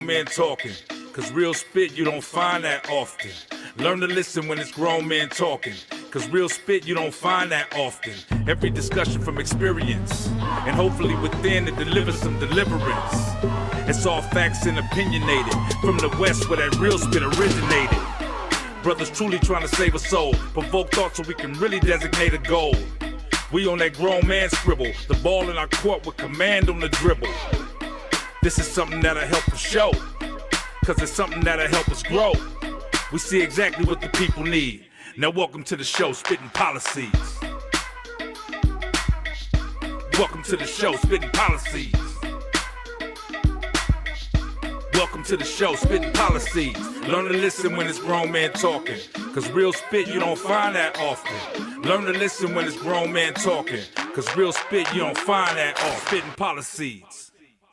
Men talking, cause real spit you don't find that often. Learn to listen when it's grown men talking, cause real spit you don't find that often. Every discussion from experience, and hopefully within it delivers some deliverance. It's all facts and opinionated, from the west where that real spit originated. Brothers truly trying to save a soul, provoke thought so we can really designate a goal. We on that grown man scribble, the ball in our court with command on the dribble. This is something that'll help us show, cause it's something that'll help us grow. We see exactly what the people need. Now welcome to the show, Spitt'n Pollaseedz. Welcome to the show, Spitt'n Pollaseedz. Welcome to the show, Spitt'n Pollaseedz. Learn to listen when it's grown men talking, cause real spit you don't find that often. Learn to listen when it's grown men talking, cause real spit you don't find that often. Spitt'n Pollaseedz.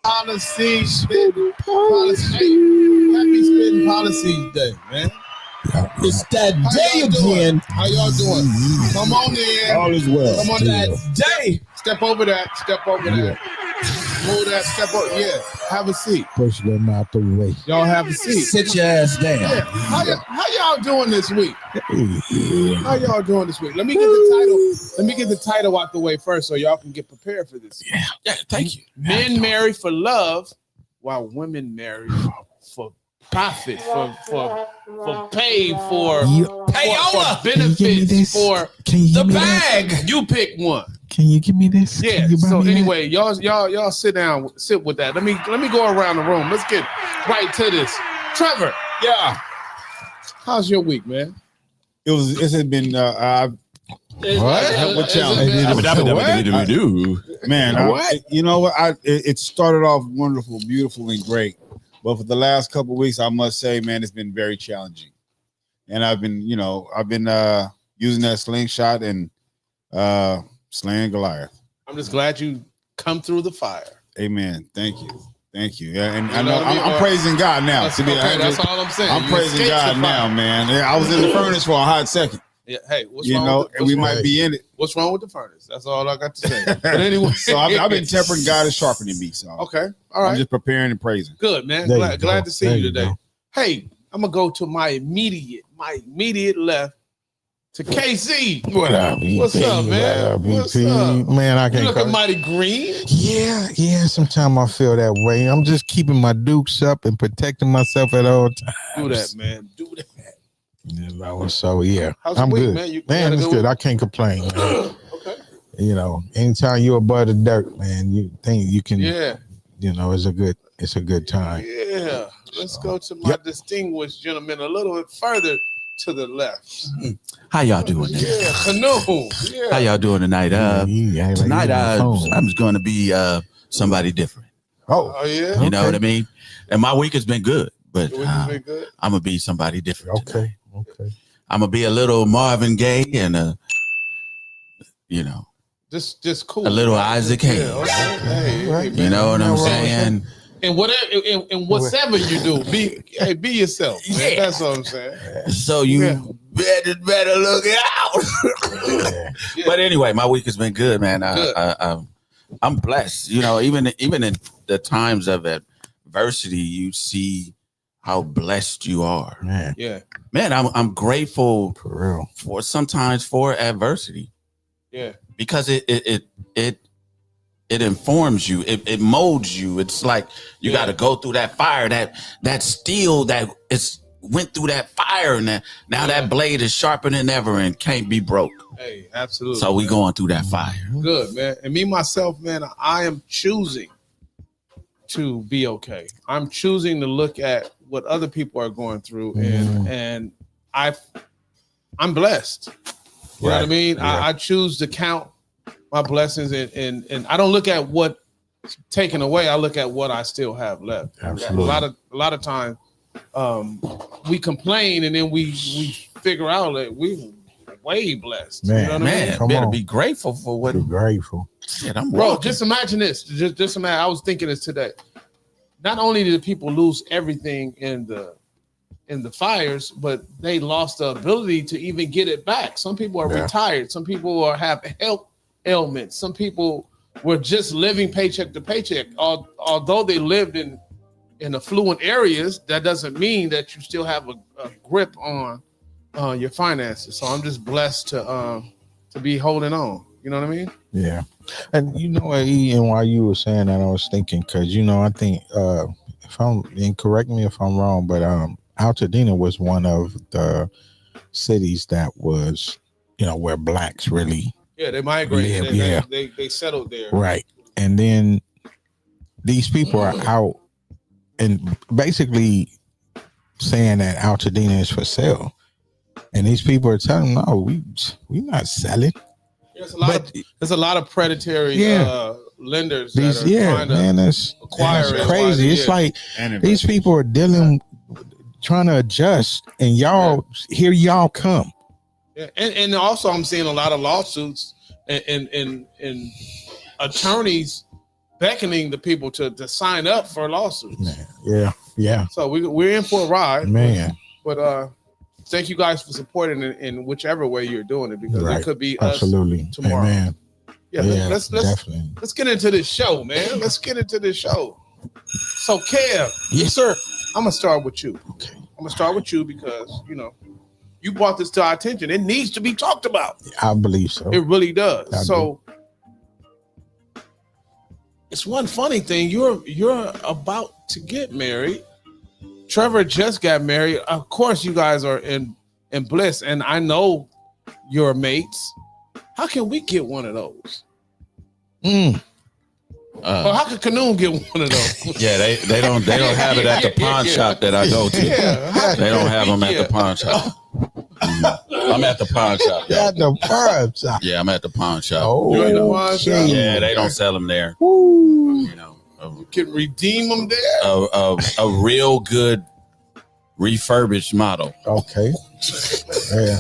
Pollaseedz, Spitt'n Pollaseedz. Happy Spitt'n Pollaseedz Day, man. It's that day again. How y'all doing? Come on in. All is well. Come on that day. Step over that. Step over that. Move that. Step over. Yeah. Have a seat. Push them out the way. Y'all have a seat. Sit your ass down. Yeah. How y'all doing this week? How y'all doing this week? Let me get the title out the way first so y'all can get prepared for this. Yeah, thank you. Men marry for love while women marry for profit, for pay, for benefits, for the bag. You pick one. Can you give me this? Yeah. So anyway, y'all sit down, sit with that. Let me go around the room. Let's get right to this. Trevor. Yeah. How's your week, man? It has been What challenge? Man, you know what? It started off wonderful, beautiful, and great, but for the last couple of weeks, I must say, man, it's been very challenging. And I've been using that slingshot and slaying Goliath. I'm just glad you come through the fire. Amen. Thank you. Yeah, and I know I'm praising God now. That's all I'm saying. I'm praising God now, man. I was in the furnace for a hot second. Yeah. Hey, what's might be in it. What's wrong with the furnace? That's all I got to say. But anyway, so I've been tempering. God is sharpening me. So okay, all right. I'm just preparing and praising. Good, man. Glad to see you today. Hey, I'm gonna go to my immediate left to KC. What up? What's up, man? What's up? Man, I can't. You looking mighty green. Yeah. Sometimes I feel that way. I'm just keeping my dukes up and protecting myself at all times. Do that, man. Do that. So yeah, how's I'm week, good. Man, it's good. I can't complain. Man. Okay. You know, anytime you're above the dirt, man, you think you can. Yeah. You know, it's a good time. Yeah. Let's go to my distinguished gentleman a little bit further to the left. How y'all doing? Yeah, Canoe. Yeah. How y'all doing tonight? Tonight I'm just going to be somebody different. Oh yeah. You know what I mean? And my week has been good, but Your week has been good? I'm gonna be somebody different. Okay. I'm gonna be a little Marvin Gaye and just cool. a little Isaac Hayes. Yeah, okay. Hey, you know what I'm saying? And whatever you do, be yourself. Man. Yeah. That's what I'm saying. So you better look out. But anyway, my week has been good, man. I'm blessed. You know, even in the times of adversity, you see how blessed you are. Man. Yeah. Man, I'm grateful For real. for adversity. Yeah. Because it informs you, it molds you. It's like you got to go through that fire, that steel that it's went through that fire, and now that blade is sharper than ever and can't be broke. Hey, absolutely. So we going through that fire. Good, man. And me myself, man, I am choosing to be okay. I'm choosing to look at what other people are going through, and I'm blessed. You know what I mean? Yeah. I choose to count my blessings, and I don't look at what taken away. I look at what I still have left. Absolutely. A lot of times, we complain, and then we figure out that we way blessed. Man, you know what I mean? Better be grateful for what. Be grateful. Shit, I'm Bro, walking. just imagine this. Just imagine. I was thinking this today. Not only did people lose everything in the fires, but they lost the ability to even get it back. Some people are retired. Some people have health ailments. Some people were just living paycheck to paycheck. Although they lived in in affluent areas, that doesn't mean that you still have a grip on your finances. So I'm just blessed to be holding on. You know what I mean? Yeah. And you know what, Ian, while you were saying that, I was thinking, because, you know, I think, if I'm, and correct me if I'm wrong, but Altadena was one of the cities that was, you know, where blacks really they migrated. live. They settled there. Right. And then these people are out and basically saying that Altadena is for sale. And these people are telling them, no, we not selling. There's a lot of predatory lenders that are trying to acquire that's crazy. It's like these people are trying to adjust, and here y'all come. Yeah, and also I'm seeing a lot of lawsuits and attorneys beckoning the people to sign up for lawsuits. Man, yeah. So we're in for a ride, man. But thank you guys for supporting it in whichever way you're doing it, because it could be absolutely us tomorrow. Amen. Yeah, let's get into this show, man. Let's get into this show. So, Kev, yes, sir. I'm gonna start with you. Okay, I'm gonna start with you because you brought this to our attention. It needs to be talked about. I believe so. It really does. I do. It's one funny thing. You're about to get married. Trevor just got married. Of course, you guys are in bliss, and I know your mates. How can we get one of those? Or how can Canoon get one of those? Yeah, they don't have it at the pawn shop that I go to. Yeah. They don't have them at the pawn shop. I'm at the pawn shop. At the pawn shop. Yeah, I'm at the pawn shop. Oh, you're in the pawn shop? Yeah, they don't sell them there. Woo. You know, you can redeem them there. A real good refurbished model. Okay. Yeah.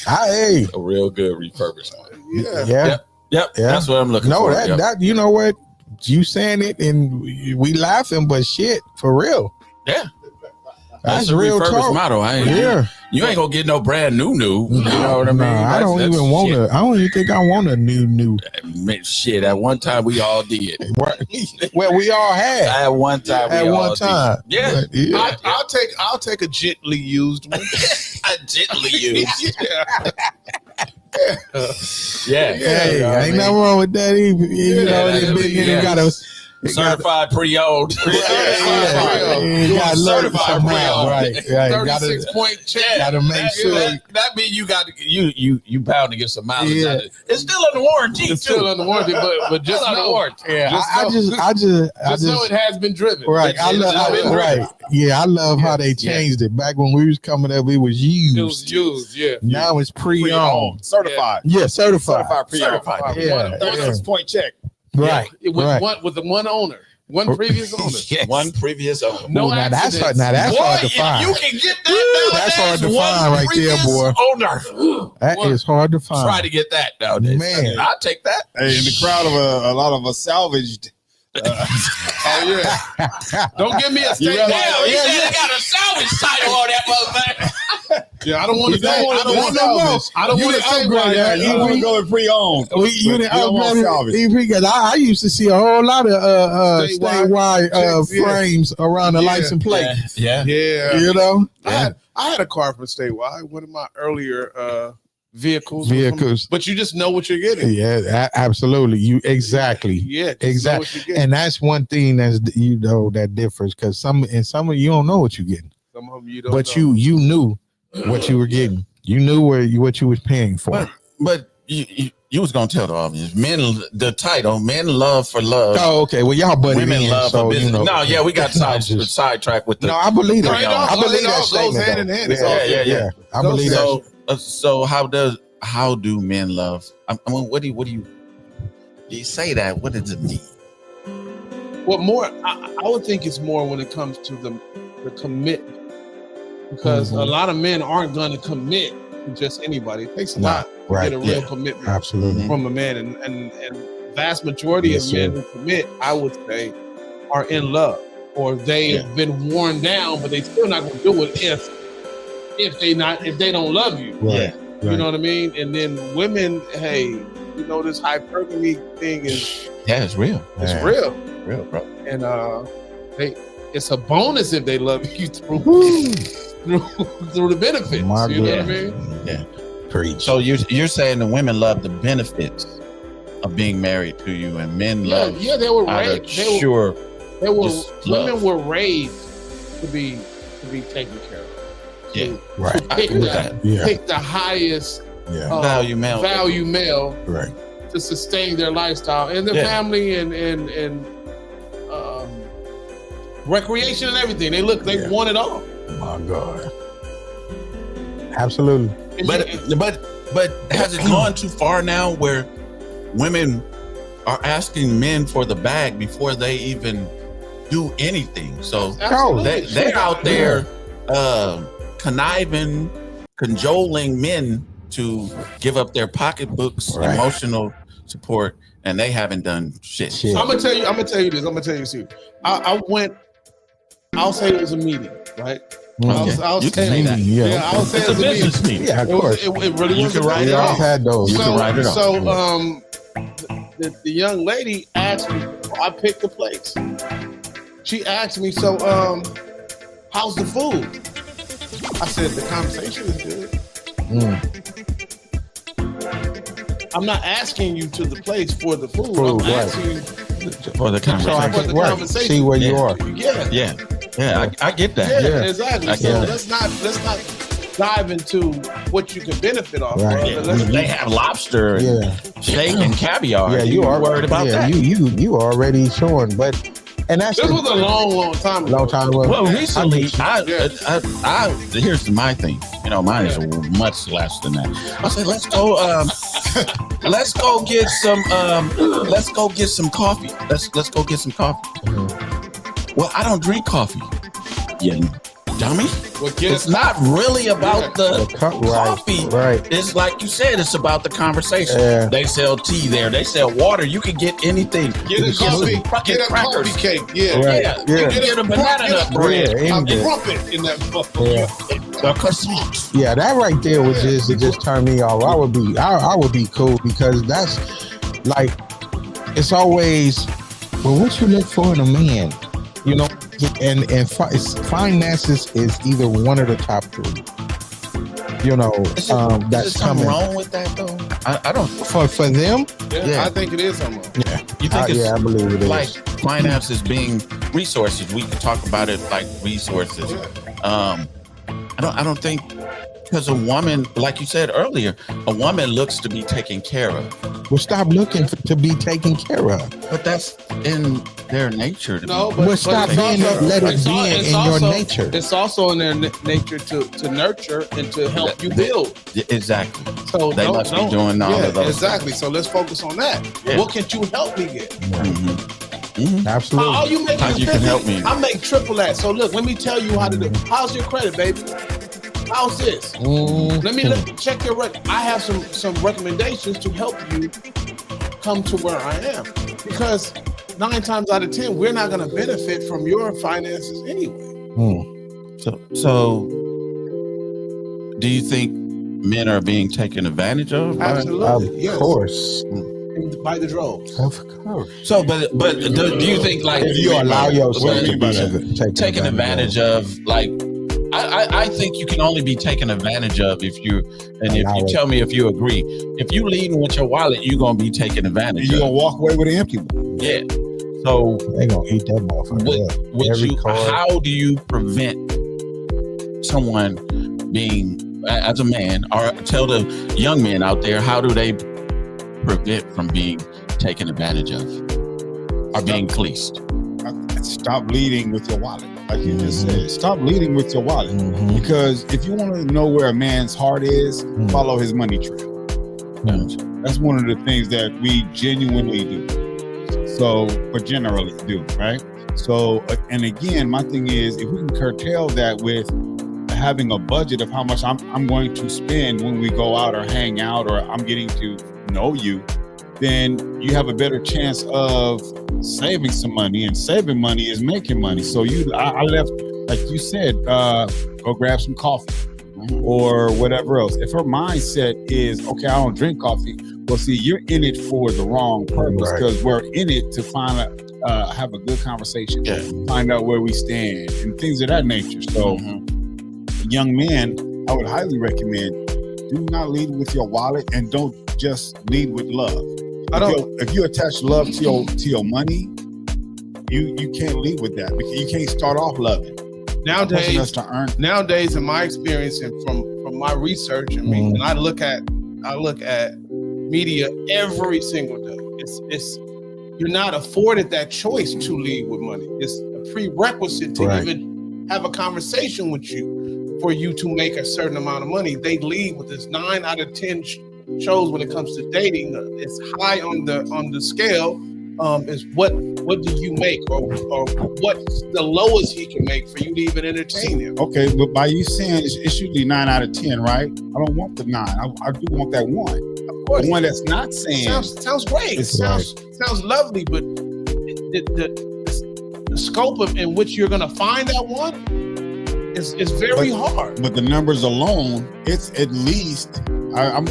Hey. A real good refurbished model. Yeah. Yep. That's what I'm looking for. No, that you know what? You saying it and we laughing, but shit, for real. Yeah. That's a real refurbished talk. model. You ain't gonna get no brand new. You know what I mean? I don't even want to. I don't even think I want a new. Shit, at one time we all did. Well, we all had. At one time. At one time. Did. Yeah. Yeah. I'll take a gently used one. A gently used. Yeah. Hey, ain't nothing wrong with that either. You know, got a certified pre-owned. You got certified pre-owned. Right. 36-point check. Gotta make sure. That means you bound to get some mileage out of it. It's still under warranty. It's still under warranty, but just under know. warranty. Yeah, I just know it has been driven. Right. I love how they changed it. Back when we was coming up, it was used. It was used, yeah. Now it's pre-owned. Certified. Yeah, certified. Pre-owned. Yeah. 36-point check. Right. It was with the one owner. One previous owner. Yes. One previous owner. No accidents. Now that's boy, hard to find. You can get that nowadays. That's hard to find right there, boy. Owner. That is hard to find. Try to get that nowadays. Man. I'll take that. Hey, in the crowd of a lot of us salvaged. Oh yeah! Don't give me a state. He said they got a salvage title on that motherfucker. Yeah, I don't want to say. I don't want salvage. I don't want to say upgrade that. You want to go with pre-owned. You didn't upgrade because I used to see a whole lot of statewide frames around the license plate. Yeah. You know, I had a car from statewide. One of my earlier vehicles. But you just know what you're getting. Yeah, absolutely. You exactly. Yeah, exactly. And that's one thing that's that differs, because some of you don't know what you're getting. Some of them you don't. But know. you knew what you were getting. You knew what you was paying for. But you was gonna tell the audience, the title, men love for love. Oh, okay. Well, y'all buddy women love for business. No, yeah, we got sidetracked with the. No, I believe that. I believe that goes statement. hand in hand. Yeah. I believe that. So how do men love? I mean, what do you say that? What does it mean? Well, more I would think it's more when it comes to the commitment, because a lot of men aren't going to commit to just anybody. It takes a lot to get a real commitment from a man, and vast majority of men who commit, I would say, are in love, or they've been worn down, but they still not going to do it if they don't love you. Right. You know what I mean? And then women, hey, this hypergamy thing is it's real. It's real, bro. And it's a bonus if they love you through the benefits. My you know God. what I mean? Yeah. Preach. So you're saying the women love the benefits of being married to you, and men love They were out of raised. sure. They were just women love. were raised to be taken care of. Yeah. Right. I agree with that. Yeah. Pick the highest Yeah. Value male. Right. to sustain their lifestyle and their Yeah. family and recreation and everything. They Yeah. want it all. My God. Absolutely. But has it gone too far now where women are asking men for the bag before they even do anything? So Absolutely. they're out there conniving, cajoling men to give up their pocketbooks, Right. emotional support, and they haven't done shit. Shit. I'm gonna tell you this. I'm gonna tell you this. I went. I'll say it was a meeting, right? Okay. I'll You can say say that. Yeah, I'll say It's it a was a meeting. business meeting. Yeah, of It, was, course. it really You was can a write We it business all off. had those. You can write it off. So, the young lady asked me. I picked the place. She asked me, "So, how's the food?" I said, "The conversation is good." I'm not asking you to the place for the food. I'm Food, right. asking you For the So I conversation. For can the right, conversation. see where you Yeah. are. Yeah, I get that. yeah, Yeah. exactly. I So get let's not dive into what you can benefit off. Right. Bro. Yeah, Let's they have lobster, and Yeah. steak, and caviar. Yeah, you are worried about yeah, that? You already showing, but and that's This was a long time ago. long time ago. Well, recently, I Yeah. here's my thing. You know, mine is much less than that. I said, let's go get some coffee. Let's go get some coffee. Well, I don't drink coffee. You dummy. Well, get It's not really about the coffee. Right. It's like you said, it's about the conversation. Yeah. They sell tea there. They sell water. You can get anything. Get You a can coffee. some fucking Get a crackers. coffee cake. Yeah. Right. Yeah. Yeah. You can get a banana nut bread. Yeah, A in there. crumpet in that book. Yeah. A croissant. Yeah, that right there would just turn me off. I would be cool because that's like it's always well what you look for in a man, you know, and finances is either one of the top three. You know, Is that's something coming wrong with that though? I don't. for them. Yeah. I think it is something. Yeah, You think it's I believe it is. like finances being resources? We can talk about it like resources. I don't think because a woman, like you said earlier, a woman looks to be taken care of, Well, stop looking to be taken care of. but that's in their nature. To No, be. but Well, stop it's being also- let it it's be al- in it's your also- nature. It's also in their nature to nurture and to help you build. Exactly. So They must be doing all of those. Exactly. So let's focus on that. Yeah. What can you help me get? Absolutely. Oh, you make How you can help me? I make triple that. So look, let me tell you how to do. How's your credit, baby? How's this? Let me check your record. I have some recommendations to help you come to where I am. Because 9 times out of 10, we're not going to benefit from your finances anyway. So, do you think men are being taken advantage of? Absolutely. Of Yes. course. By the droves. Of course. So, but do you think like If you allow yourself to be taken advantage of, like, I think you can only be taken advantage of if you tell me if you agree. If you leading with your wallet, you're gonna be taken advantage You're of. gonna walk away with an empty one. Yeah. So They gonna eat that motherfucker up. how do you prevent someone being, as a man, or tell the young men out there, how do they prevent from being taken advantage of or being fleeced? Stop leading with your wallet. Like you just said, stop leading with your wallet. Mhm. Because if you want to know where a man's heart is, follow his money trail. That's one of the things that we genuinely do. So, or generally do, right? So, and again, my thing is, if we can curtail that with having a budget of how much I'm going to spend when we go out or hang out, or I'm getting to know you, then you have a better chance of saving some money, and saving money is making money. So I left, like you said, go grab some coffee or whatever else. If her mindset is, okay, I don't drink coffee, well, see, you're in it for the wrong purpose, because we're in it to find have a good conversation, Yeah. find out where we stand, and things of that nature. So, young men, I would highly recommend do not lead with your wallet and don't just lead with love. If you attach love to your money, you can't lead with that because you can't start off loving. Nowadays, in my experience and from my research, and I look at media every single day. It's you're not afforded that choice to lead with money. It's a prerequisite to even have a conversation with you for you to make a certain amount of money. They lead with this 9 out of 10 shows when it comes to dating. It's high on the scale. Is what do you make or what's the lowest he can make for you to even entertain him? Okay, but by you saying it's usually 9 out of 10, right? I don't want the 9. I do want that 1. Of course, the one that's not saying sounds great. It sounds lovely, but the scope of in which you're gonna find that one is very hard. But the numbers alone, it's at least I'm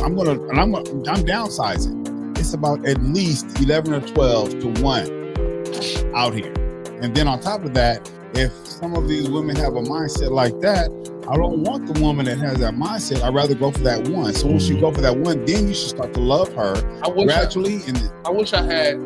downsizing. It's about at least 11 or 12 to 1 out here. And then on top of that, if some of these women have a mindset like that, I don't want the woman that has that mindset. I'd rather go for that 1. So once you go for that 1, then you should start to love her gradually. I wish I had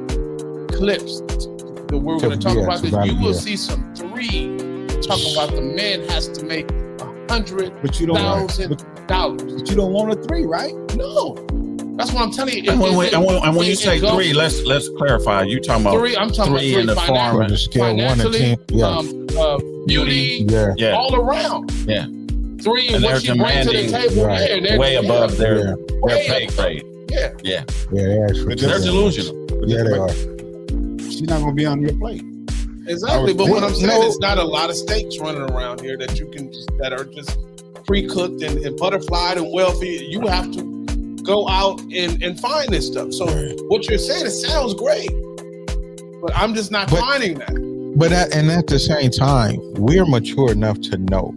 clips that we're going to talk about this. You will see some 3 talking about the man has to make $100,000. But you don't want a 3, right? No. That's what I'm telling you. And when you say 3, let's clarify. You talking about 3? I'm talking 3 about 3 in the form of scale 1 to 10. Beauty, all around. Yeah. 3 and what you bring to the table. Way above their pay grade. Yeah. They're delusional. Yeah, they are. She's not going to be on your plate. Exactly. But what I'm saying is not a lot of steaks running around here that you can that are just pre-cooked and butterflied and wealthy. You have to go out and find this stuff. So what you're saying, it sounds great, but I'm just not finding that. But at the same time, we're mature enough to know.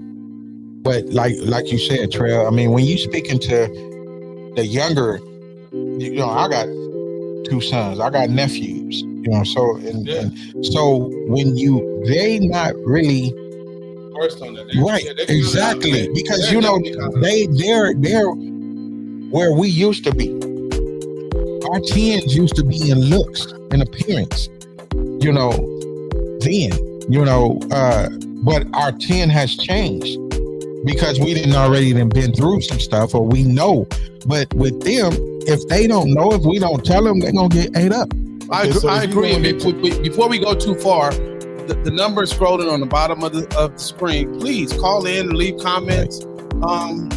But like you said, Trail, I mean, when you speaking to the younger, I got 2 sons, I got nephews, so and so when they not really first on that, right, exactly, because they're where we used to be. Our 10s used to be in looks and appearance, but our 10 has changed because we didn't already been through some stuff, or we know. But with them, if they don't know, if we don't tell them, they're going to get ate up. I agree. Before we go too far, the number is scrolling on the bottom of the screen. Please call in and leave comments.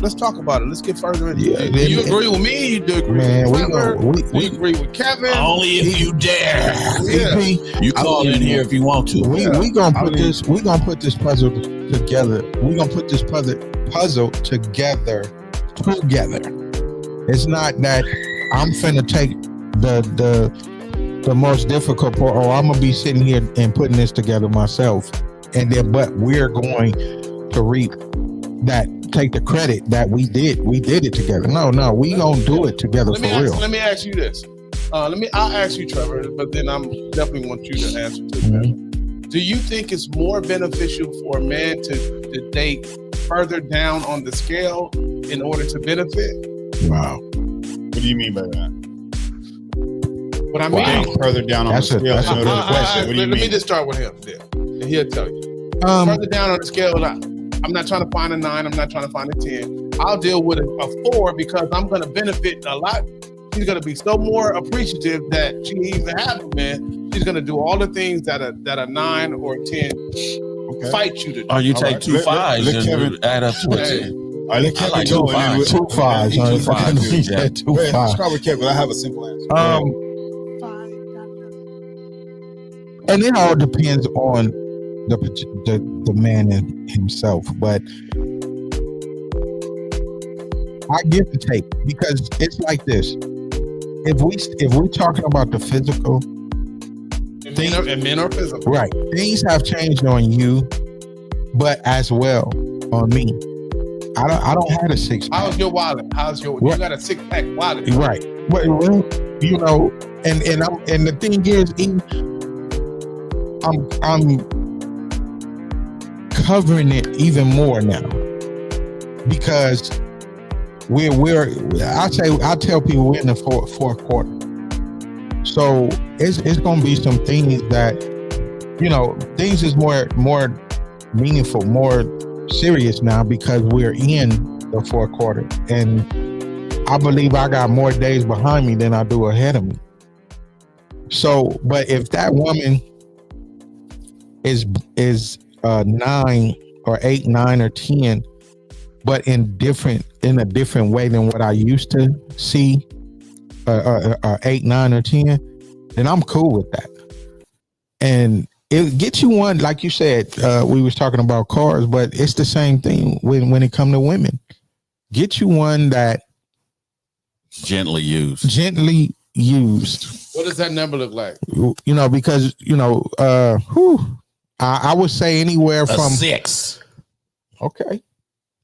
Let's talk about it. Let's get further into it. Do you agree with me? Do you agree with Trevor? Do you agree with Kevin? Only if you dare. Yeah. You call in here if you want to. We gonna put this puzzle together. We gonna put this puzzle together. It's not that I'm finna take the most difficult part, or I'm gonna be sitting here and putting this together myself, but we're going to reap that. Take the credit that we did it together. No, we gonna do it together for real. Let me ask you this. I'll ask you, Trevor, but then I'm definitely want you to answer too. Do you think it's more beneficial for a man to date further down on the scale in order to benefit? Wow. What do you mean by that? What I mean, further down on the scale. That's a good question. Let me just start with him then, and he'll tell you. Further down on the scale, I'm not trying to find a 9. I'm not trying to find a 10. I'll deal with a 4 because I'm going to benefit a lot. She's going to be so more appreciative that she even have a man. She's going to do all the things that a 9 or a 10 fight you to do. Or you take 2 5s and add up to a 10. Let Kevin go. 2 5s. 2 5s. 2 5s. Start with Kevin. I have a simple answer. And it all depends on the man in himself, but I give the take because it's like this. If we're talking about the physical, men are physical, right? Things have changed on you, but as well on me. I don't have a 6-pack. How's your wallet? You got a 6-pack wallet, right? Well, and the thing is, I'm covering it even more now because I tell people we're in the fourth quarter. So it's gonna be some things that, things is more meaningful, more serious now because we're in the fourth quarter. And I believe I got more days behind me than I do ahead of me. So, but if that woman is 9 or 8, 9 or 10, but in a different way than what I used to see, 8, 9 or 10, then I'm cool with that. And it gets you one, like you said, we was talking about cars, but it's the same thing when it comes to women. Get you one that gently used. What does that number look like? Because I would say anywhere from 6. Okay,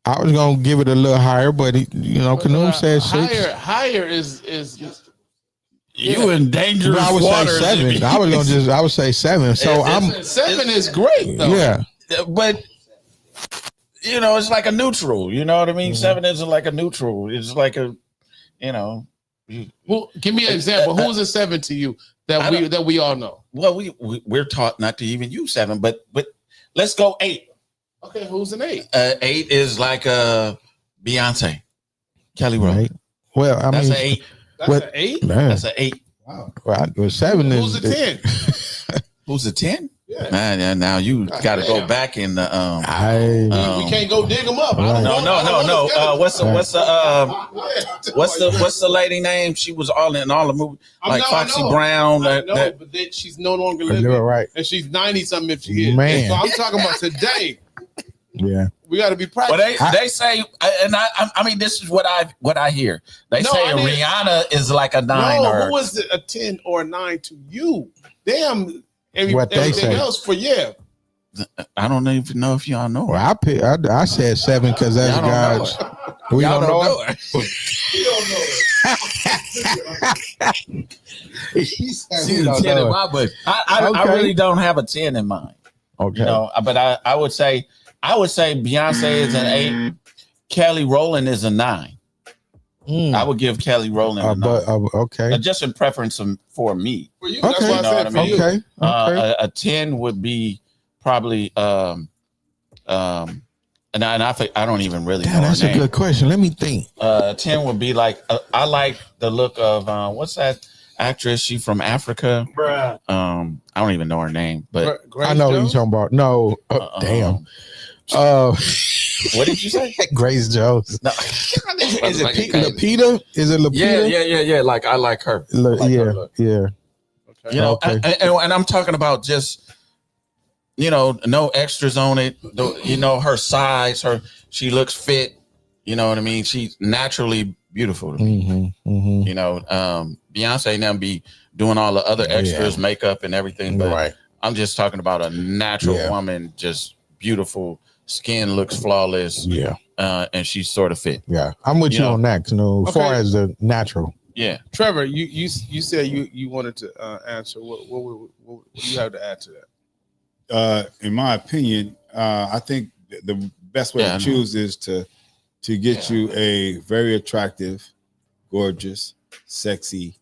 I was gonna give it a little higher, but Kanoom said 6. Higher is you in dangerous I would waters. say 7. I would say 7. So 7 is great though. Yeah, but it's like a neutral. You know what I mean? 7 isn't like a neutral. It's like a, Well, give me an example. Who's a 7 to you that we all know? Well, we're taught not to even use 7, but let's go 8. Okay, who's an 8? 8 is like Beyonce, Kelly Rowland. right. Well, That's an 8. That's an 8? Man. That's an 8. Wow. Well, 7 Who's is a 10? Who's a 10? Yeah. Man, now you got to go back in the we can't go dig them up. Right. No. What's the lady name? She was all in all the movies, like Foxy Brown. I know, but then she's no longer living. You're right. And she's 90 something if she is. Man. So I'm talking about today. Yeah. We got to be practicing. Well, they say, and I mean, this is what I hear. They say Rihanna is like a 9. No, who is a 10 or a 9 to you? Damn. Everything else for I don't even know if y'all know. Well, I said 7 because that's guys. We Y'all don't know it. You don't know it. She's a 10 in my book. I really don't have a 10 in mind. Okay. But I would say Beyonce is an 8. Kelly Rowland is a 9. I would give Kelly Rowland a 9. Okay. Just in preference for me. For you, Okay. that's what I said for you. Okay. A 10 would be probably and I don't even really know. That's a good question. Let me think. 10 would be like I like the look of what's that actress? She from Africa. Bruh. I don't even know her name, but I know what you're talking about. No, damn. What did you say? Grace Jones. No. Is it Lupita? Is it Lupita? Yeah. Like I like her. Yeah. Okay. And I'm talking about just no extras on it. Her size, she looks fit. You know what I mean? She's naturally beautiful to me. Beyonce now be doing all the other extras, makeup and everything, but I'm just talking about a natural woman, just beautiful. Skin looks flawless. Yeah. And she's sort of fit. Yeah. I'm with you on that, as far as the natural. Yeah. Trevor, you said you wanted to answer. What do you have to add to that? In my opinion, I think the best way to choose is to get you a very attractive, gorgeous, sexy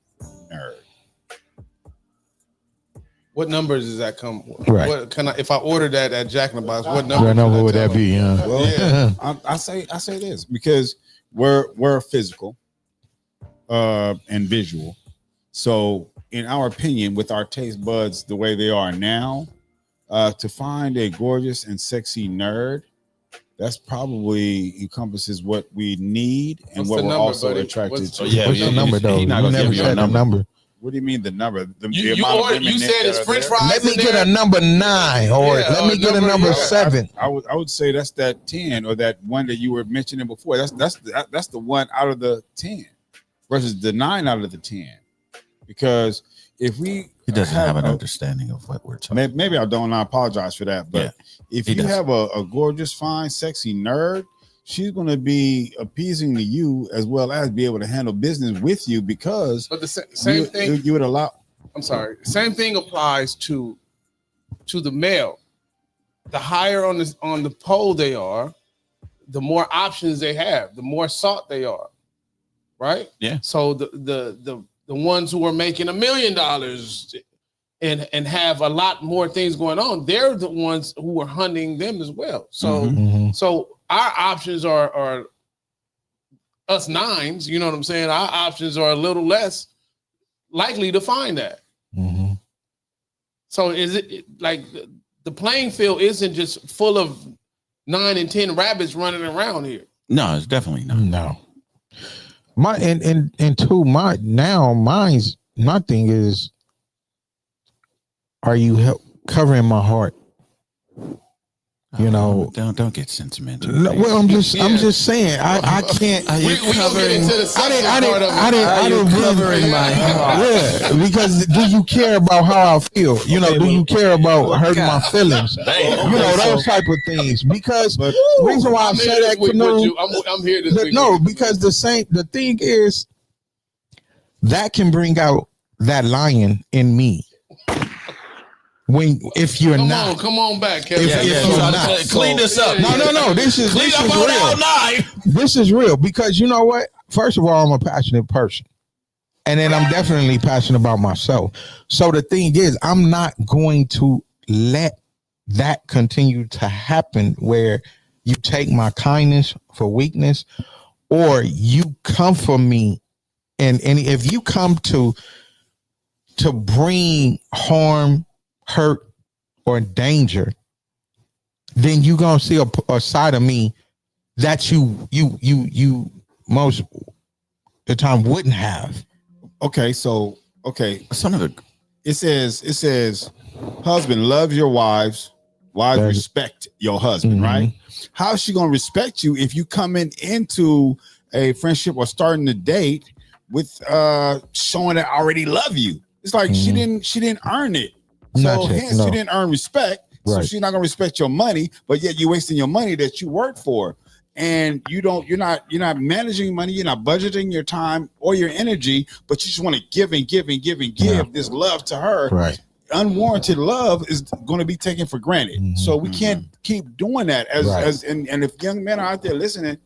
nerd. What numbers does that come? Right. What can if I order that at Jack in the Box? What number? What number would that be? Well, I say this because we're physical and visual. So, in our opinion, with our taste buds the way they are now, to find a gorgeous and sexy nerd, that's probably encompasses what we need and what we're also attracted to. What's the number though? You never said the number. What do you mean the number? You said it's French fries. Let me get a number 9, or let me get a number 7. I would say that's that 10 or that one that you were mentioning before. That's the one out of the 10 versus the 9 out of the 10. Because if he doesn't have an understanding of what we're talking. Maybe I don't. I apologize for that. But if you have a gorgeous, fine, sexy nerd, she's going to be appeasing to you as well as be able to handle business with you because but the same thing you would allow. I'm sorry. Same thing applies to to the male, the higher on the pole they are, the more options they have, the more sought they are, right? Yeah. So the ones who are making $1 million and have a lot more things going on, they're the ones who are hunting them as well. So so our options are us nines, you know what I'm saying? Our options are a little less likely to find that. So is it like the playing field isn't just full of 9 and 10 rabbits running around here? No, it's definitely not. No. My and two, my thing is, are you covering my heart? You know, don't get sentimental. No, well, I'm just saying, I can't. Are you covering? I didn't covering my heart. Yeah, because do you care about how I feel? You know, do you care about hurting my feelings? You know, those type of things. Because reason why I say that, I'm here this week. No, because the thing is that can bring out that lion in me. If you're not, come on back, Kevin. If you're not, clean this up. No. This is real. This is real because you know what? First of all, I'm a passionate person, and then I'm definitely passionate about myself. So the thing is, I'm not going to let that continue to happen where you take my kindness for weakness, or you come for me, and if you come to bring harm, hurt, or danger, then you gonna see a side of me that you most the time wouldn't have. Okay, so it says husband love your wives respect your husband, right? How's she gonna respect you if you coming into a friendship or starting a date with showing that I already love you? It's like she didn't earn it. So hence she didn't earn respect. So she's not gonna respect your money, but yet you're wasting your money that you worked for. And you're not managing money, you're not budgeting your time or your energy, but you just want to give this love to her. Right. Unwarranted love is going to be taken for granted. So we can't keep doing that and if young men are out there listening,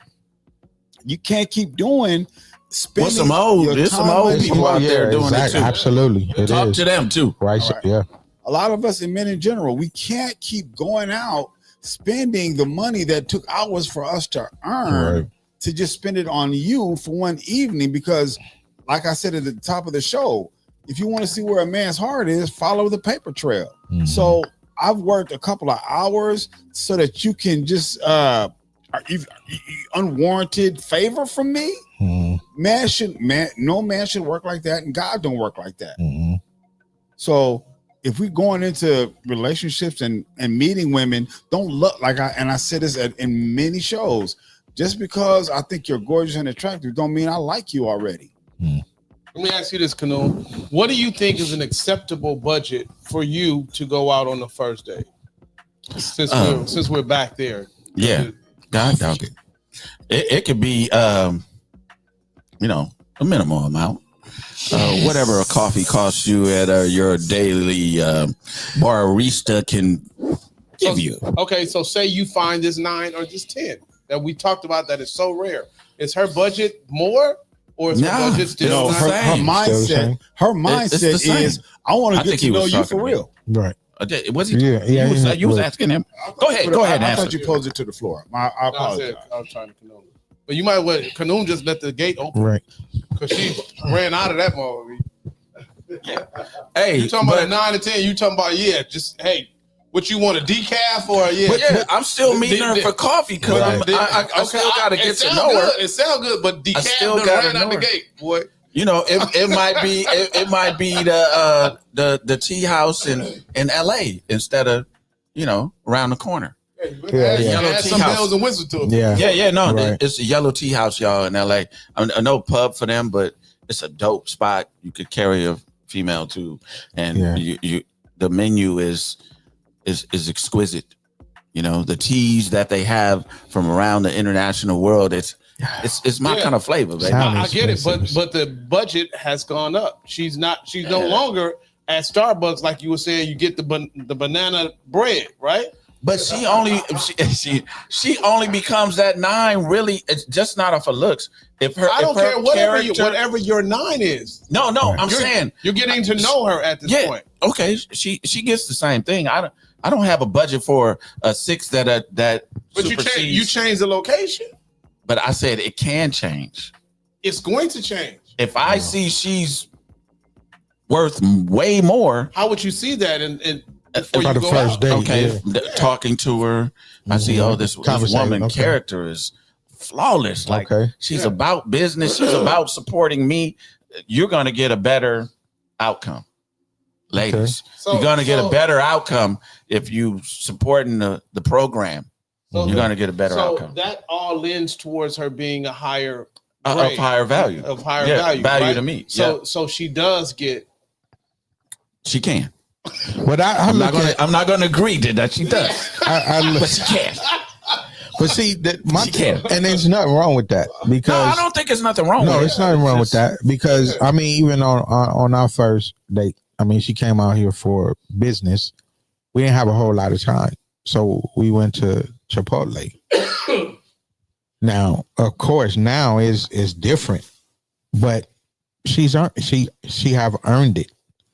you can't keep doing spending. There's some old people out there doing it too. Absolutely. Talk to them too. Right. Yeah. A lot of us and men in general, we can't keep going out spending the money that took hours for us to earn to just spend it on you for one evening. Because like I said at the top of the show, if you want to see where a man's heart is, follow the paper trail. So I've worked a couple of hours so that you can just unwarranted favor from me. No man should work like that, and God don't work like that. So if we're going into relationships and meeting women, don't look like I said this in many shows. Just because I think you're gorgeous and attractive don't mean I like you already. Let me ask you this, Canoe. What do you think is an acceptable budget for you to go out on the first date? Since we're back there. Yeah. God dog it. It could be a minimal amount. Whatever a coffee costs you at your daily barista can give you. Okay, so say you find this 9 or this 10 that we talked about that is so rare. Is her budget more, or is her budget still her mindset? Her mindset is I want to get to know you for real. Right. Was he? Yeah. You was asking him. Go ahead. I thought you posed it to the floor. I apologize. I was trying to Canoe. But you might Canoe just let the gate open, right? Because she ran out of that mode. Hey, you talking about 9 to 10? You talking about just what you want, a decaf or But I'm still meeting her for coffee because I still got to get to know her. It sounds good, but decaf still ran out the gate, boy. You know, it might be the tea house in LA instead of around the corner. Yellow tea house. Bells and whistles to it. No, it's a yellow tea house, y'all, in LA. I know pub for them, but it's a dope spot. You could carry a female to, and you the menu is exquisite. You know, the teas that they have from around the international world. It's my kind of flavor, baby. I get it, but the budget has gone up. She's no longer at Starbucks, like you were saying, you get the banana bread, right? But she only becomes that 9. Really, it's just not off her looks. If her, I don't if her care whatever character, whatever your 9 is. No, I'm saying you're getting to know her at this point. Okay, she gets the same thing. I don't have a budget for a 6 that. But you change the location. But I said it can change. It's going to change. If I see she's worth way more, how would you see that? By the first date, okay, talking to her, I see, this woman character is flawless. Like she's about business, she's about supporting me. You're gonna get a better outcome, ladies. So, you're gonna get a better outcome if you supporting the program. So you're gonna get a better outcome. That all lends towards her being a higher of higher value, value right? to me. So she does get. She can. But I'm not going to agree that she does. But she can. But see, she can, and there's nothing wrong with that because I don't think there's nothing wrong. No, with it's nothing wrong with that because I mean, even on our first date, I mean, she came out here for business. We didn't have a whole lot of time, so we went to Chipotle. Now, of course, now is different, but she have earned it.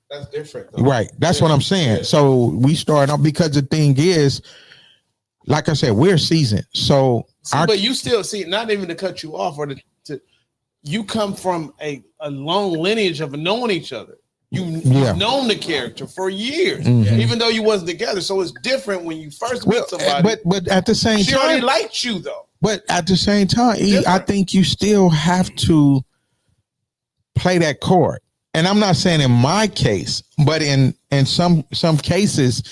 That's different, though. Right? That's what I'm saying. So we start off because the thing is, like I said, we're seasoned. So, but you still see, not even to cut you off or you come from a long lineage of knowing each other. You've known the character for years, even though you wasn't together. So it's different when you first meet somebody. But at the same time, she already liked you though. But at the same time, I think you still have to play that chord. And I'm not saying in my case, but in some cases,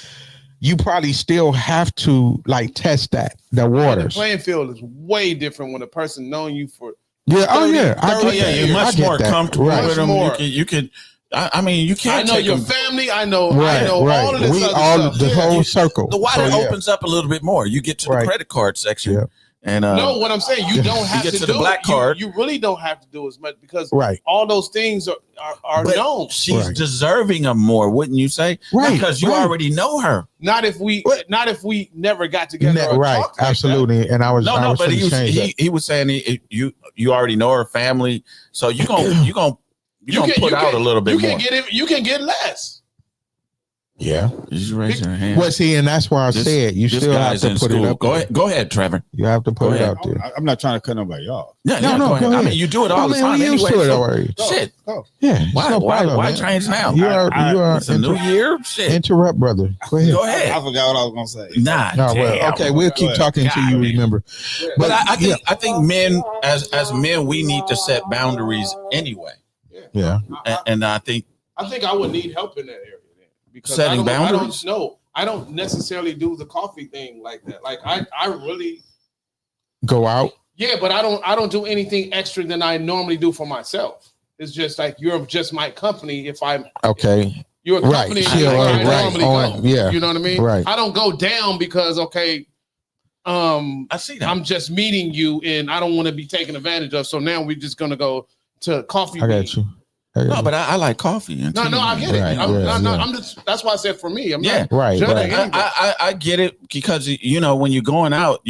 you probably still have to like test the waters. The playing field is way different when a person knowing you for 30, you're much more comfortable with them. You can. I mean, you can't. I know your family. I know all of this other stuff. The whole circle. The water opens up a little bit more. You get to the credit card section. Yeah. And no, what I'm saying, you don't have to do the black card. You really don't have to do as much because all those things are known. She's deserving of more, wouldn't you say? Right. Because you already know her. Not if we never got together. Right. Absolutely. Like and I was but he was saying you already know her family, so you're gonna put out a little bit more. You can get less. Yeah, you just raise your hand. Well, see, and that's why I said you still have to put it up. Go ahead, Trevor. You have to put it out there. I'm not trying to cut nobody off. No, go ahead. I mean, you do it all the time. Anyway, to it already. Shit. Yeah. Why change now? You are. It's a new year. Shit. Interrupt, brother. Go ahead. I forgot what I was gonna say. Nah. Okay, we'll keep talking until you remember. But I think men, as men, we need to set boundaries anyway. Yeah. And I think I would need help in that area. Because setting boundaries. I don't necessarily do the coffee thing like that. Like I really go out. Yeah, but I don't do anything extra than I normally do for myself. It's just like you're just my company. If I'm okay, you're a company. Right. Yeah, you know what I mean. Right. I don't go down because I see that I'm just meeting you and I don't want to be taken advantage of. So now we're just gonna go to coffee. I got you. No, but I like coffee. No, I get it. I'm just, that's why I said for me. I get it because when you're going out,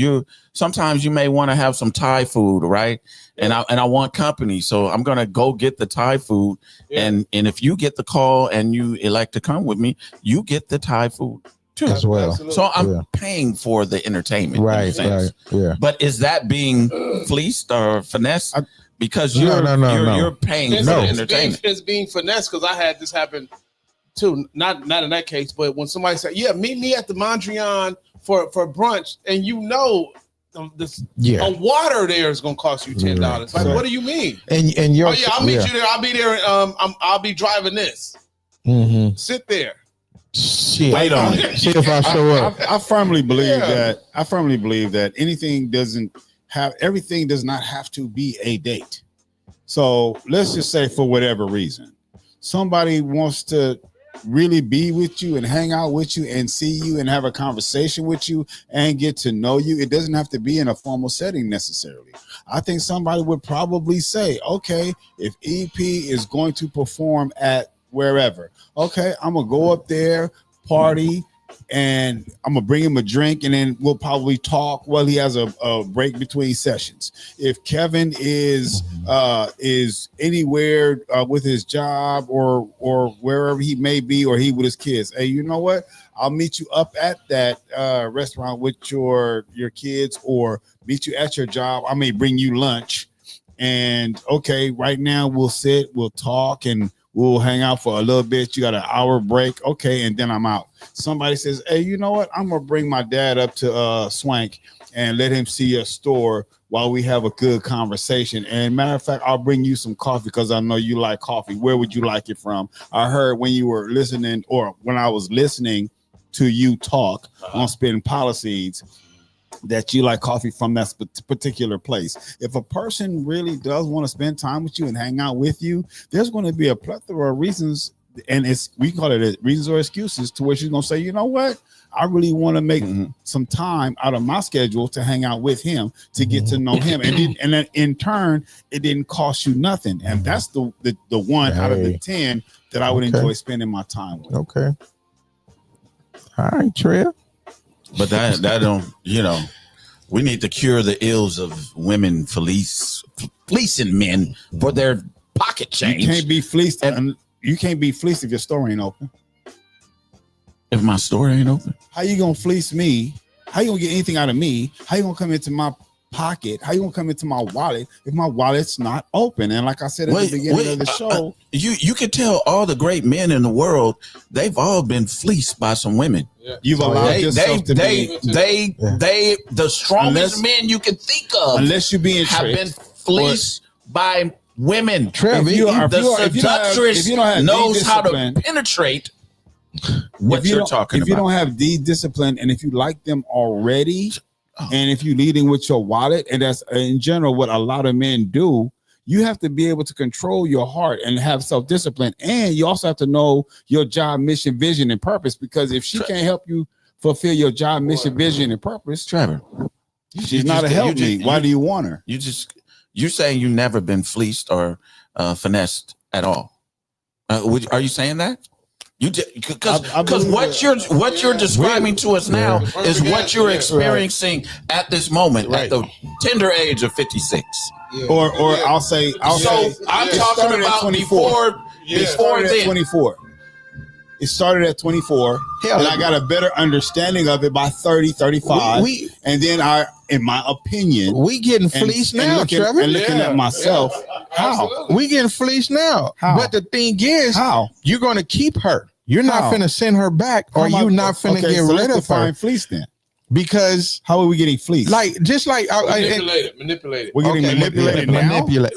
sometimes you may want to have some Thai food, right? Yeah. And I want company, so I'm gonna go get the Thai food. Yeah. And if you get the call and you elect to come with me, you get the Thai food too as well. Absolutely. So I'm paying for the entertainment, right? Yeah. But is that being fleeced or finessed? Because you're paying for the entertainment. It's being finessed because I had this happen too. Not in that case, but when somebody said, "Yeah, meet me at the Mondrian for brunch," and a water there is going to cost you $10. Like, what do you mean? And I'll meet you there. I'll be there. I'll be driving this. Mm-hmm. Sit there. Shit. Wait on it. See if I show up. I firmly believe that. I firmly believe that everything does not have to be a date. So let's just say for whatever reason, somebody wants to really be with you and hang out with you and see you and have a conversation with you and get to know you. It doesn't have to be in a formal setting necessarily. I think somebody would probably say, okay, if EP is going to perform at wherever. Okay, I'm gonna go up there, party, and I'm gonna bring him a drink, and then we'll probably talk while he has a break between sessions. If Kevin is anywhere with his job or wherever he may be, or he with his kids, hey, you know what? I'll meet you up at that restaurant with your kids, or meet you at your job. I may bring you lunch, and okay, right now we'll sit, we'll talk, and we'll hang out for a little bit. You got an hour break, okay, and then I'm out. Somebody says, hey, you know what? I'm gonna bring my dad up to Swank and let him see a store while we have a good conversation. And matter of fact, I'll bring you some coffee because I know you like coffee. Where would you like it from? I heard when you were listening, or when I was listening to you talk on Spitt'n Pollaseedz, that you like coffee from that particular place. If a person really does want to spend time with you and hang out with you, there's going to be a plethora of reasons, and we call it reasons or excuses, to where she's going to say, you know what, I really want to make some time out of my schedule to hang out with him, to get to know him, and then in turn, it didn't cost you nothing. And that's the one out of the 10 that I would enjoy spending my time with. Okay. All right, Trev. But that don't, we need to cure the ills of women fleecing men for their pocket change. You can't be fleeced, and you can't be fleeced if your store ain't open. If my store ain't open, how you gonna fleece me? How you gonna get anything out of me? How you gonna come into my pocket? How you gonna come into my wallet if my wallet's not open? And like I said at the beginning of the show, you can tell all the great men in the world, they've all been fleeced by some women. Yeah. You've allowed yourself to be the strongest men you can think of, unless you're being have been fleeced by women. Trev, the seductress knows how to penetrate what you're talking about. If you don't have discipline, and if you like them already, and if you're leading with your wallet, and that's in general what a lot of men do, you have to be able to control your heart and have self-discipline. And you also have to know your job, mission, vision, and purpose. Because if she can't help you fulfill your job, mission, vision, and purpose, Trevor, she's not a help me. Why do you want her? You're saying you've never been fleeced or finessed at all. Are you saying that? Because what you're describing to us now is what you're experiencing at this moment, at the tender age of 56. Yeah. Or I'll say I'm talking about before then. 24. It started at 24, and I got a better understanding of it by 30, 35. And then in my opinion, we getting fleeced now, Trevor. And looking at myself, how? We getting fleeced now. How? But the thing is, how? You're going to keep her. You're not finna send her back, or you're not finna get rid of her. Fleeced then. Because how are we getting fleeced? Manipulated. We're getting manipulated now. Yeah,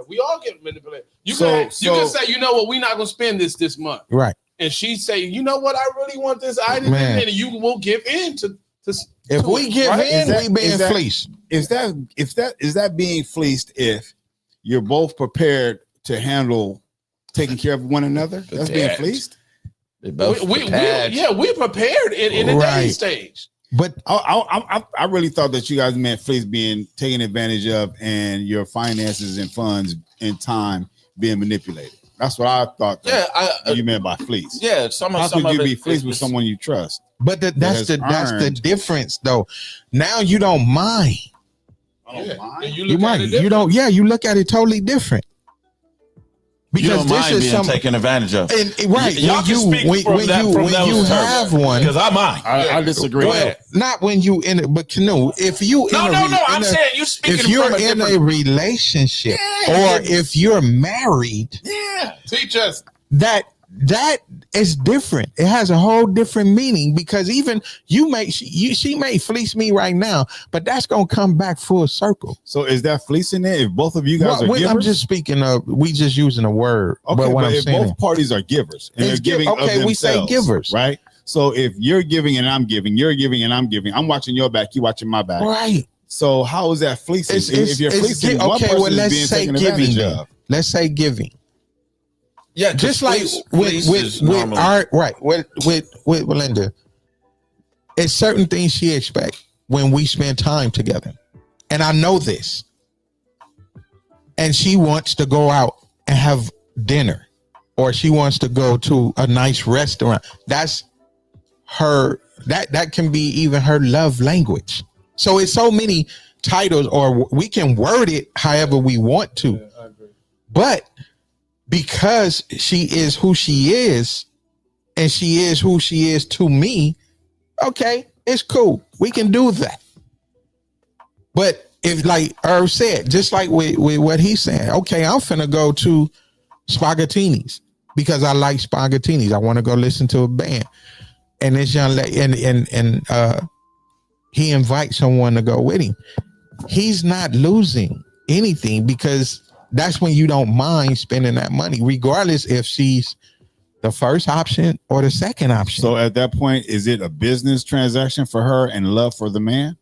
we all get manipulated. You can say, you know what, we're not gonna spend this month, right? And she say, you know what, I really want this item, and you will give in to. If we give in, we being fleeced. Is that being fleeced if you're both prepared to handle taking care of one another? That's being fleeced. We're prepared in the dating stage. But I really thought that you guys meant fleece being taken advantage of, and your finances and funds and time being manipulated. That's what I thought. You meant by fleece. Yeah, how could you be fleeced with someone you trust? But that's the difference, though. Now you don't mind. I don't mind. You might. You don't. Yeah, you look at it totally different. Because you don't mind being taken advantage of. Right. Y'all can speak from you have one. Because I mind. I disagree. Not when you in it, but if you I'm saying you speaking. If you're in a relationship, or if you're married, teach us that is different. It has a whole different meaning, because even she may fleece me right now, but that's gonna come back full circle. So is that fleecing it? If both of you guys are givers? I'm just speaking of, we just using a word. Okay, but if both parties are givers and they're giving of themselves, we say givers, right? So if you're giving and I'm giving, you're giving and I'm giving, I'm watching your back, you watching my back, right? So how is that fleecing? If you're fleecing, one person is being taken advantage of. Let's say giving. Yeah, just like with Belinda, it's certain things she expects when we spend time together, and I know this. And she wants to go out and have dinner, or she wants to go to a nice restaurant. That's her. That can be even her love language. So it's so many titles, or we can word it however we want to. Yeah, I agree. But because she is who she is, and she is who she is to me, okay, it's cool. We can do that. But if, like Irv said, just like with what he's saying, okay, I'm finna go to Spaghettini's because I like Spaghettini's. I want to go listen to a band. And this young lady, and he invites someone to go with him. He's not losing anything because that's when you don't mind spending that money, regardless if she's the first option or the second option. So at that point, is it a business transaction for her and love for the man?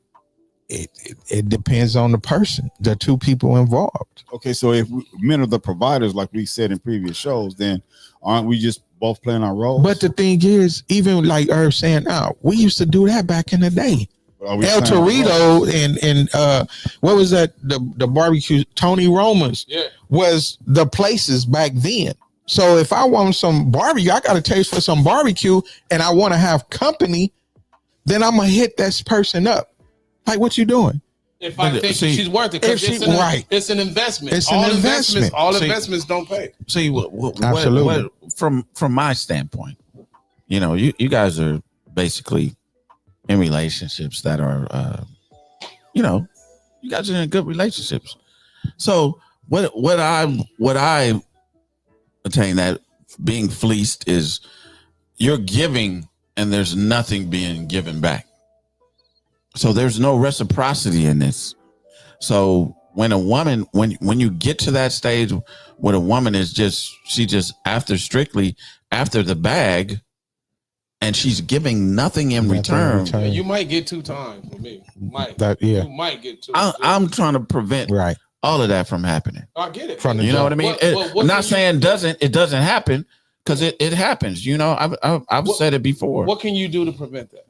It depends on the person, the two people involved. Okay, so if men are the providers, like we said in previous shows, then aren't we just both playing our roles? But the thing is, even like Irv saying, now we used to do that back in the day. El Torito and what was that? The barbecue, Tony Roma's was the places back then. So if I want some barbecue, I got a taste for some barbecue, and I want to have company, then I'm gonna hit this person up. Like, what you doing? If I think she's worth it, because it's an investment. It's an investment. All investments don't pay. See, Absolutely. From my standpoint, you guys are basically in relationships that are, you guys are in good relationships. So what I attain that being fleeced is you're giving and there's nothing being given back. So there's no reciprocity in this. So when a woman, when you get to that stage where a woman is she just strictly after the bag, and she's giving nothing in return. You might get 2 times with me. You might get 2. I'm trying to prevent all of that from happening. I get it. You know what I mean? I'm not saying it doesn't happen, because it happens. I've said it before. What can you do to prevent that?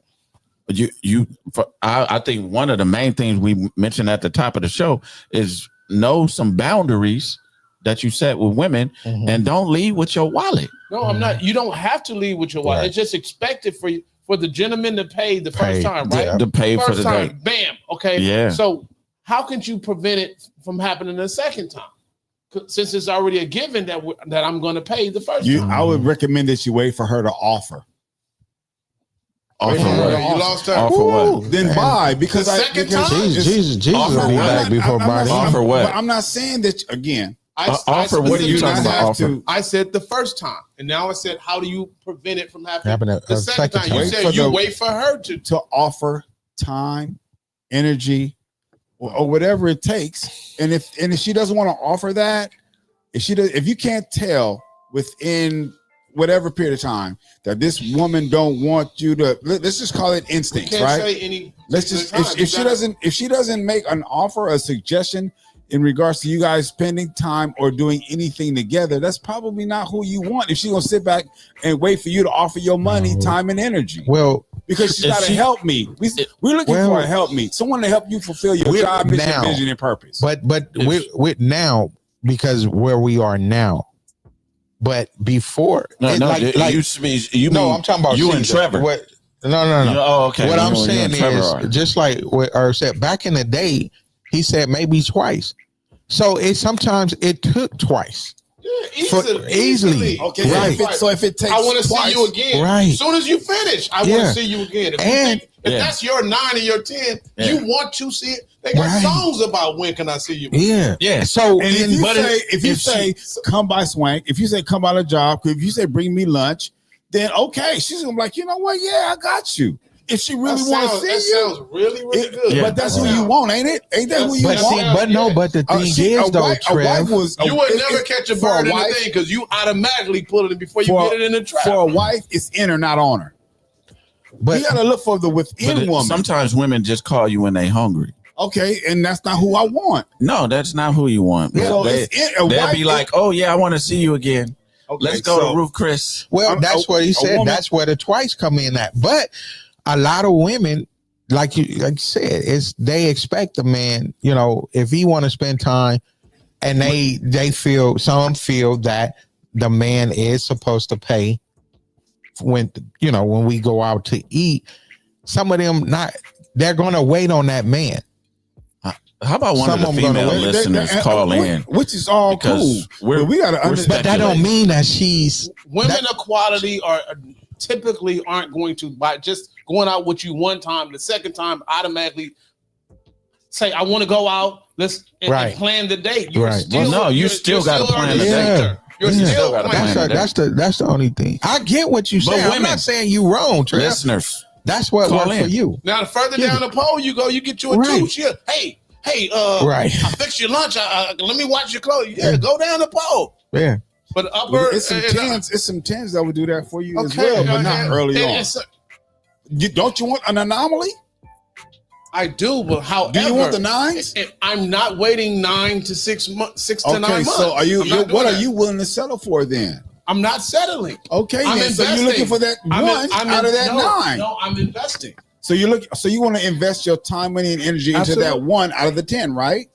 I think one of the main things we mentioned at the top of the show is know some boundaries that you set with women, and don't lead with your wallet. No, I'm not. You don't have to lead with your wallet. Right. It's just expected for the gentleman to pay the first time, right? Yeah. To pay first for the time, date. bam. Okay. Yeah. So how can you prevent it from happening the second time? Since it's already a given that I'm going to pay the first time. I would recommend that you wait for her to offer. Offer what? You lost her. Offer what? Then buy, because Jesus will be back before buying. Offer what? I'm not saying that again. Offer what are you talking about? Offer. I said the first time, and now I said, how do you prevent it from happening the second time? You said you wait for her to offer time, energy, or whatever it takes. And if she doesn't want to offer that, if you can't tell within whatever period of time that this woman don't want you to, let's just call it instinct, you can't right? Say any let's just if she doesn't make an offer, a suggestion in regards to you guys spending time or doing anything together, that's probably not who you want. If she's gonna sit back and wait for you to offer your money, time, and energy, well, because she's got to help me. We're looking for a help me, someone to help you fulfill your job, mission, vision, and purpose. But we're now, because where we are now. But before, I'm talking about you Caesar. and Trevor. No. Okay. What I'm saying is, just like what Irv said, back in the day, he said maybe twice. So sometimes it took twice. Yeah, easily. Okay, right. So if it takes, I want to see you again. Right. As soon as you finish, I want to see you again. If that's your 9 and your 10, you want to see it. They got songs about when can I see you again. Yeah. So and if you say come by Swank, if you say come by the job, if you say bring me lunch, then okay, she's gonna be like, you know what? Yeah, I got you. If she really want to see you, sounds really, really good. Yeah. But that's who you want, ain't it? Ain't that who you want? But the thing is, though, Trev, you would never catch a bird in the thing because you automatically pull it before you get it in the trap. For a wife, it's in or not on her. But you gotta look for the within woman. Sometimes women just call you when they hungry. Okay, and that's not who I want. No, that's not who you want. So they'll be like, oh yeah, I want to see you again. Okay, let's go to Roof Chris. Well, that's what he said. That's where the twice come in at. But a lot of women, like you said, they expect a man, if he want to spend time, and some feel that the man is supposed to pay when we go out to eat. Some of them they're gonna wait on that man. How about one of the female listeners call in? Which is all cool. We got to understand. But that don't mean that she's women equality are typically aren't going to, by just going out with you one time, the second time automatically say, I want to go out, and plan the date. You still got to plan the date. You're still got to plan the date. That's the only thing. I get what you say. I'm not saying you wrong, Trev. Listeners. That's what works for you. Now, the further down the pole you go, you get you a two. Hey, I fixed your lunch. Let me watch your clothes. Yeah, go down the pole. Yeah. But it's some tens that would do that for you as well, but not early on. Don't you want an anomaly? I do, but however, do you want the nines? I'm not waiting 9 to 6 months, 6 to 9 months. So what are you willing to settle for then? I'm not settling. Okay, so you're looking for that out of that 9. No, I'm investing. So you want to invest your time, money, and energy into that 1 out of the 10, right?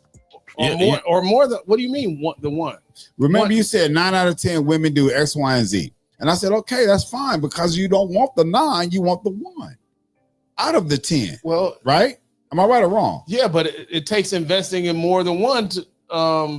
Or more than, what do you mean the 1? Remember, you said 9 out of 10 women do X, Y, and Z. And I said, okay, that's fine, because you don't want the 9, you want the 1 out of the 10. Well, right? Am I right or wrong? Yeah, but it takes investing in more than 1 to,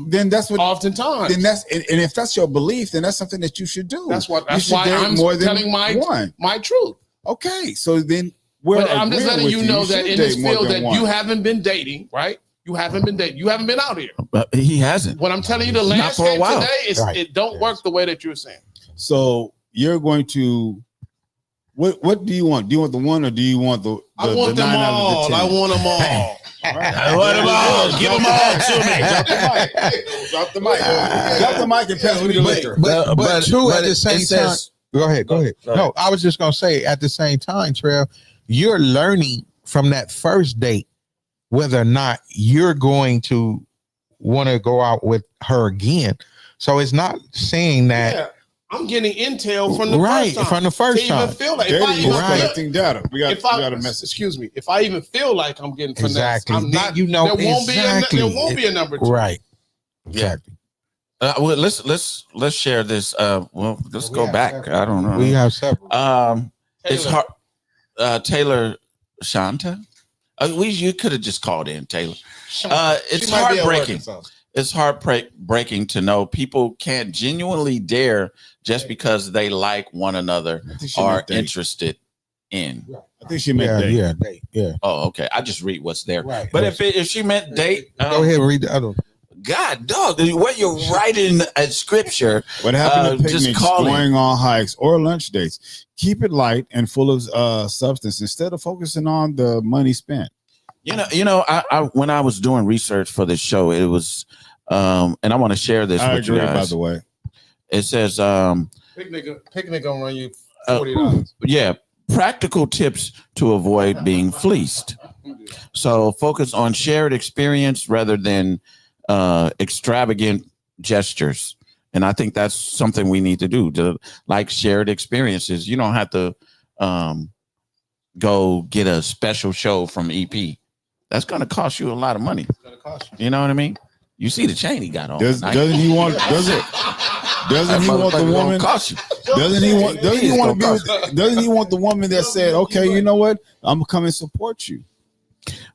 then that's what oftentimes. Then and if that's your belief, then that's something that you should do. That's why I'm telling my truth. Okay, so then but I'm just letting you know that in this field that you haven't been dating, right? You haven't been dating. You haven't been out here. But he hasn't. What I'm telling you, the landscape today it don't work the way that you're saying. So you're going to what do you want? Do you want the 1 or do you want the I want them all. I want them all. I want them all. Give them all to me. Drop the mic. Drop the mic and pass me the liquor. But true at the same time. Go ahead. No, I was just gonna say at the same time, Trev, you're learning from that first date whether or not you're going to want to go out with her again. So it's not saying that. Yeah. I'm getting intel from the first time. From the first time. Even feel like collecting data. We got a message. Excuse me. If I even feel like I'm getting finessed, exactly. I'm not. There won't be a number 2. Right. Exactly. Well, let's share this. Let's go back. I don't know. We have several. It's hard. Taylor Shanta. You could have just called in Taylor. It's heartbreaking. It's heartbreaking to know people can't genuinely dare just because they like one another or interested in. I think she meant date. Yeah. Oh, okay. I just read what's there. Right. But if she meant date, go ahead and read the other. God, dog, what you're writing at scripture. What happened to picnics, going on hikes, or lunch dates? Keep it light and full of substance instead of focusing on the money spent. I when I was doing research for this show, it was, and I want to share this with you guys. By the way, it says, picnic gonna run you $40. Yeah, practical tips to avoid being fleeced. So focus on shared experience rather than extravagant gestures. And I think that's something we need to do, to like shared experiences. You don't have to go get a special show from EP. That's going to cost you a lot of money. It's going to cost you. You know what I mean? You see the chain he got on. Doesn't he want the woman? Doesn't he want the woman that said, "Okay, you know what? I'm gonna come and support you."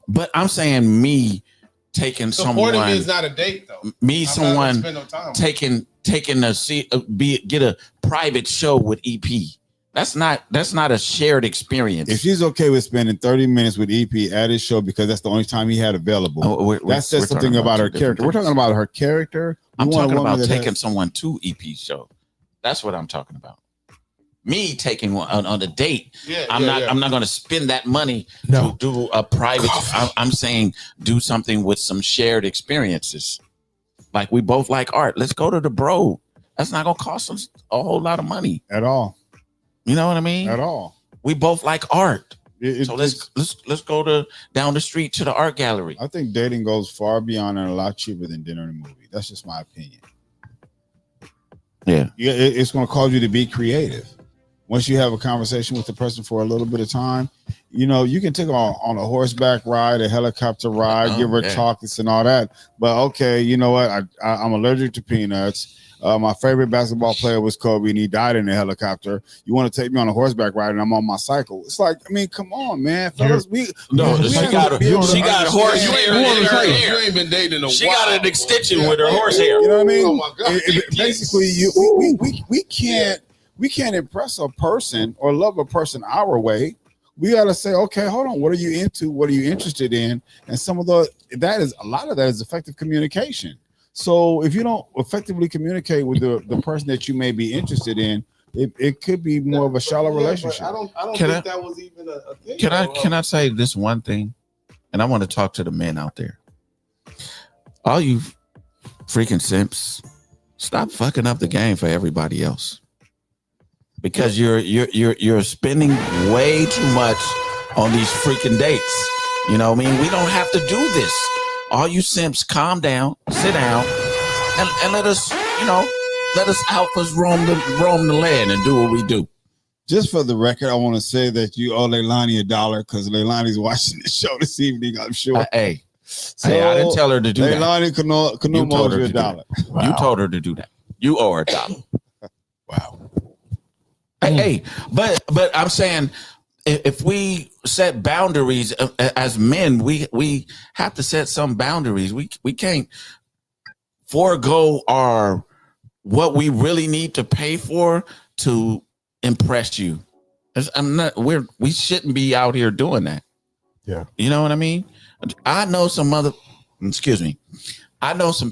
But I'm saying me taking supporting someone. Me is not a date though. Taking a seat, get a private show with EP. That's not a shared experience. If she's okay with spending 30 minutes with EP at his show because that's the only time he had available, that says something about her character. We're talking about her character. I'm talking about taking someone to EP show. That's what I'm talking about. Me taking one on a date. I'm not going to spend that money to do a private. I'm saying do something with some shared experiences. Like we both like art. Let's go to the Bro. That's not going to cost us a whole lot of money at all. You know what I mean? At all. We both like art. So let's go down the street to the art gallery. I think dating goes far beyond and a lot cheaper than dinner and a movie. That's just my opinion. Yeah. It's going to cause you to be creative. once you have a conversation with the person for a little bit of time, you know, you can take her on a horseback ride, a helicopter ride, give her chocolates and all that. But okay, you know what? I'm allergic to peanuts. My favorite basketball player was Kobe, and he died in a helicopter. You want to take me on a horseback ride, and I'm on my cycle? It's like, I mean, come on, man, fellas. She got horse hair. You ain't been dating in a while. She got an extension with her horse hair. You know what I mean? Oh my God. Basically, we can't impress a person or love a person our way. We got to say, okay, hold on. What are you into? What are you interested in? And a lot of that is effective communication. So if you don't effectively communicate with the person that you may be interested in, it could be more of a shallow relationship. I don't think that was even a thing. Can I say this one thing? And I want to talk to the men out there. All you freaking simps, stop fucking up the game for everybody else. Because you're spending way too much on these freaking dates. You know what I mean? We don't have to do this. All you simps, calm down, sit down, and let us alphas roam the land and do what we do. Just for the record, I want to say that you owe Leilani $1 because Leilani's watching the show this evening, I'm sure. I didn't tell her to do Leilani that. Leilani owes you $1. Wow. You told her to do that. You owe her $1. Wow. Hey, but I'm saying, if we set boundaries as men, we have to set some boundaries. We can't forego what we really need to pay for to impress you. We shouldn't be out here doing that. Yeah. You know what I mean? I know some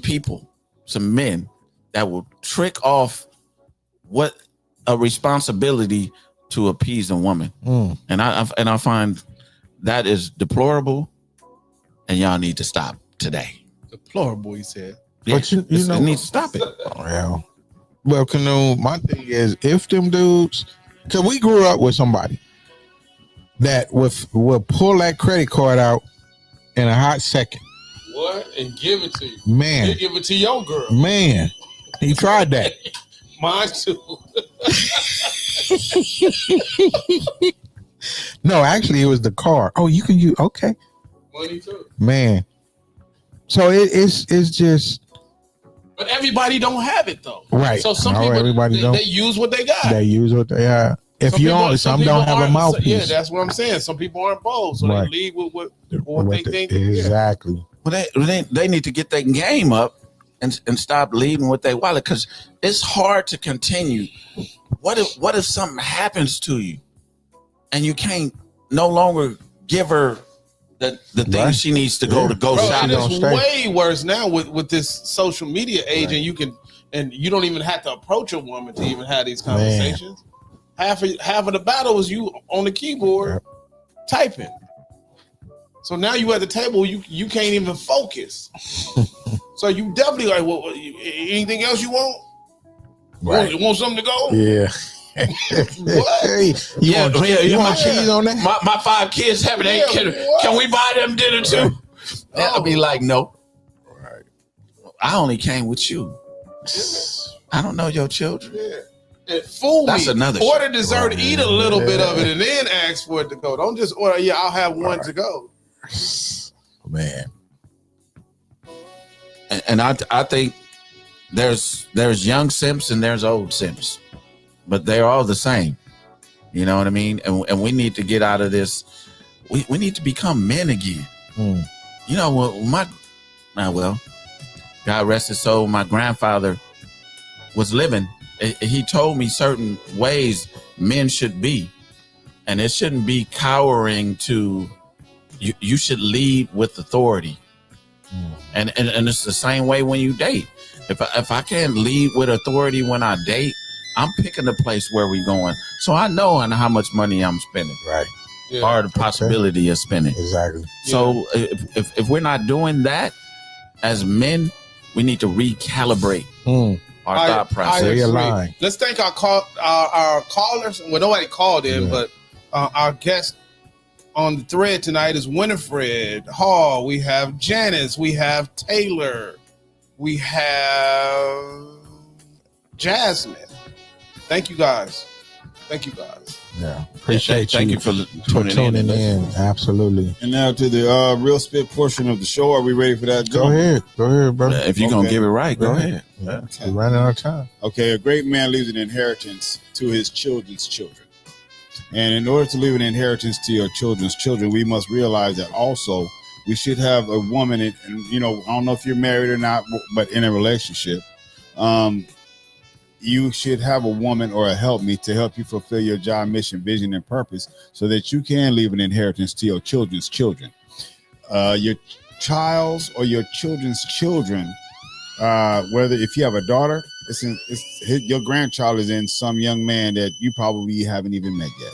people, some men that will trick off what a responsibility to appease a woman. And I find that is deplorable, and y'all need to stop today. Deplorable, he said. Yeah, But you know, need to stop it. Well, Canoe, my thing is, if them dudes, because we grew up with somebody that will pull that credit card out in a hot second. What? And give it to you. Man. They give it to your girl. Man, he tried that. Mine too. No, actually, it was the car. Oh, you can use, okay. Money too. Man. So it's just. But everybody don't have it though. Right. So some No, people, everybody don't. they use what they got. They use what they have. If you don't, some don't have a mouthpiece. Yeah, that's what I'm saying. Some people aren't bold, so Right. they leave with what they think. Exactly. Well, they need to get their game up and stop leading with their wallet, because it's hard to continue. What if something happens to you and you can't no longer give her the thing Right. she needs to go Bro, shopping? and it's stay. way worse now with this social media age, and you don't even have to approach a woman to even have these conversations. Half of the battle is you on the keyboard typing. So now you at the table, you can't even focus. So you definitely like, well, anything else you want? Right. You want something to go? Yeah. What? Hey, you want cheese on that? My 5 kids having can we buy them dinner too? I'll be like, no. Right. I only came with you. I don't know your children. Yeah. And fool That's me. another Order shit. dessert, eat a little bit of it, and then ask for it to go. Don't just order, I'll have one to go. Man. And I think there's young simps and there's old simps, but they're all the same. You know what I mean? And we need to get out of this. We need to become men again. You know, God rest his soul, my grandfather was living. He told me certain ways men should be, and it shouldn't be cowering to. You should lead with authority, and it's the same way when you date. If I can't lead with authority when I date, I'm picking the place where we're going, so I know how much money I'm spending, Right. or the possibility of spending. Exactly. So if we're not doing that as men, we need to recalibrate our thought process. Realign. Let's thank our callers. Well, nobody called in, but our guest on the thread tonight is Winifred Hall. We have Janice. We have Taylor. We have Jasmine. Thank you guys. Thank you guys. Yeah, appreciate Thank you for tuning in. Absolutely. And now to the real spit portion of the show. Are we ready for that? Go ahead, brother. If you're gonna give it right, go ahead. Yeah. We're running out of time. Okay, a great man leaves an inheritance to his children's children. And in order to leave an inheritance to your children's children, we must realize that also we should have a woman, and you know, I don't know if you're married or not, but in a relationship, you should have a woman or a helpmeet to help you fulfill your job, mission, vision, and purpose so that you can leave an inheritance to your children's children. Your child's or your children's children, whether if you have a daughter, your grandchild is in some young man that you probably haven't even met yet.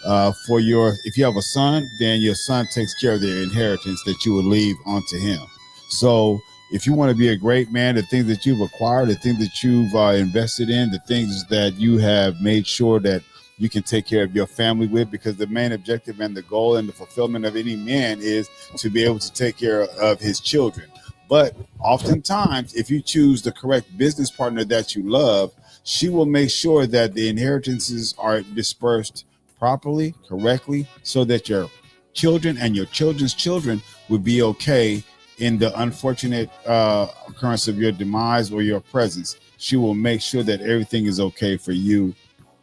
If you have a son, then your son takes care of the inheritance that you will leave onto him. So if you want to be a great man, the things that you've acquired, the things that you've invested in, the things that you have made sure that you can take care of your family with, because the main objective and the goal and the fulfillment of any man is to be able to take care of his children. But oftentimes, if you choose the correct business partner that you love, she will make sure that the inheritances are dispersed properly, correctly, so that your children and your children's children would be okay in the unfortunate occurrence of your demise or your presence. She will make sure that everything is okay for you.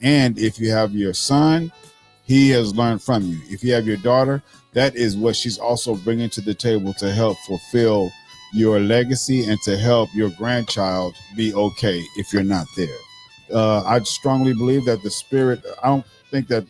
And if you have your son, he has learned from you. If you have your daughter, that is what she's also bringing to the table to help fulfill your legacy and to help your grandchild be okay if you're not there. I strongly believe that the spirit, I don't think that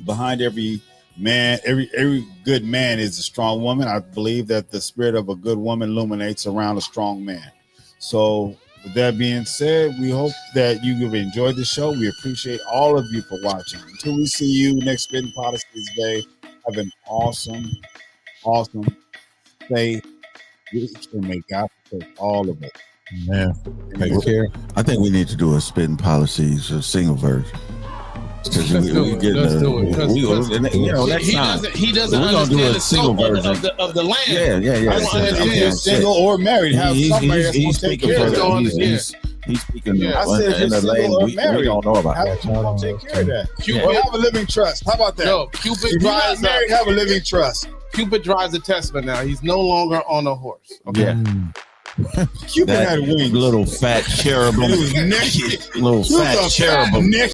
behind every man, every good man is a strong woman. I believe that the spirit of a good woman illuminates around a strong man. So with that being said, we hope that you have enjoyed the show. We appreciate all of you for watching. Until we see you next Spitt'n Pollaseedz Day, have an awesome day. And may God protect all of us. Man, take care. I think we need to do a Spitt'n Pollaseedz, a single version. Let's do it. You know, next time he doesn't we're gonna do understand a the single scope version of the land. Yeah. I don't understand if you're single or married. Have somebody that's going to take care of that. He's speaking I said if in you're the lane single or we married, don't know about. have someone take care of that. Cupid, Or have a living trust. How about that? no, Cupid If you're not drives married, have a living trust. Cupid drives a Tesla now. He's no longer on a horse. Okay. Yeah. Cupid That had wings. little fat cherubim. He was naked. Little He was fat a cherubim. naked